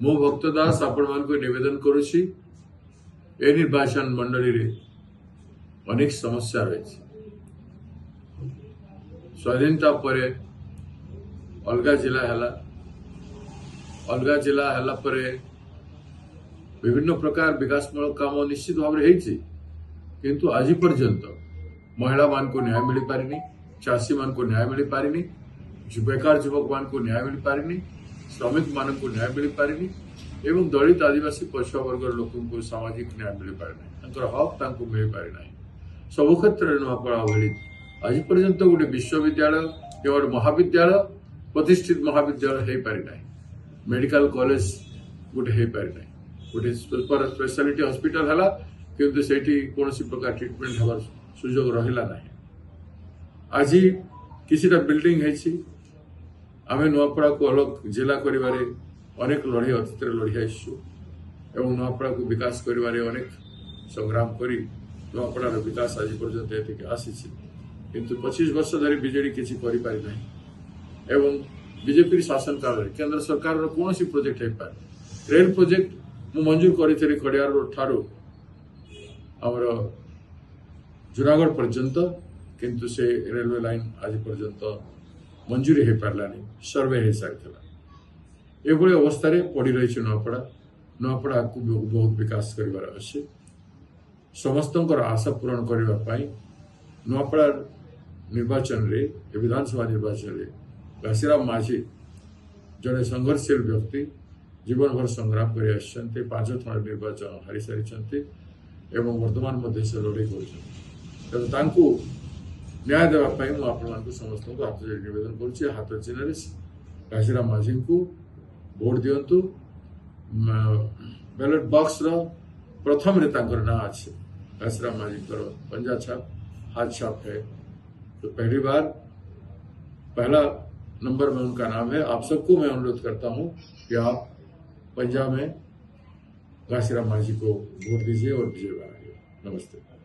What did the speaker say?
मो भक्त दास आपण मानक निवेदन करुछि ए निर्वाचन मंडली रे अनेक समस्या रही स्वाधीनता पर अलगा जिला हला परे विभिन्न प्रकार विकासमूलक काम निश्चित भाव में होती किंतु आज पर्यंत महिला मान को न्याय मिल पारिनी चाषी मान को न्याय मिल पारिनी बेकार युवक मान को न्याय मिल पारिनी श्रमिक मान को न्याय मिल पारिनी एवं दलित आदिवासी पछुआ वर्ग लोक को सामाजिक न्याय मिल पारे हक मिल पारे सबु क्षेत्र में नुआपड़ा अवहेलित आज पर्यंत गोटे विश्वविद्यालय केवल महाविद्यालय प्रतिष्ठित महाविद्यालय हो पारि ना मेडिकल कॉलेज गोटे हो पारि ना गोटे सुपर स्पेशलिटी हॉस्पिटल है किंतु सेठी कौन प्रकार ट्रीटमेंट हमार सुजोग रहा ना आज किसी बिल्डिंग है आम नुआपड़ा को अलग जिला करिबारे अनेक लड़ाई अतीत लड़ी आसु एवं नुआपड़ा को विकास करिबारे अनेक संग्राम करी नुआपड़ार विकास आज पर्यंत एतिक आसी किंतु 25 वर्ष धरी बीजेडी किसी करि पारि नाही एवं बीजेपी शासन काल में केंद्र सरकार कौन प्रोजेक्ट हो पारे रेल प्रोजेक्ट मु मंजूर करी खड़ियार रोड ठारू आमर जूनागढ़ पर्यंत किंतु से रेलवे लाइन आज पर्यंत मंजूरी हो पारानी सर्वे हो सारी एभली अवस्था पड़ी रही नुआपड़ा को बहुत विकास कर अच्छे समस्त आशा पूरण करने नुआपड़ा निर्वाचन रे विधानसभा निर्वाचन रे घासीराम माझी जड़े संघर्षशील व्यक्ति जीवन भर संग्राम कर 5 थर निर्वाचन हारी सारी वर्तमान से लड़े कर न्याय देवाई मुझे समस्त को हाथ जोड़ी निवेदन करुच्ची हाथ चिन्ह घासीराम माझी को भोट दिंतु बैलेट बॉक्स प्रथम ना अच्छे घासीराम माझी पंजा छाप हाथ छाप है तो पहला नंबर में उनका नाम है। आप सबको मैं अनुरोध करता हूं कि आप पंजाब में घासीराम माझी को वोट दीजिए और विजय बनाइए। नमस्ते।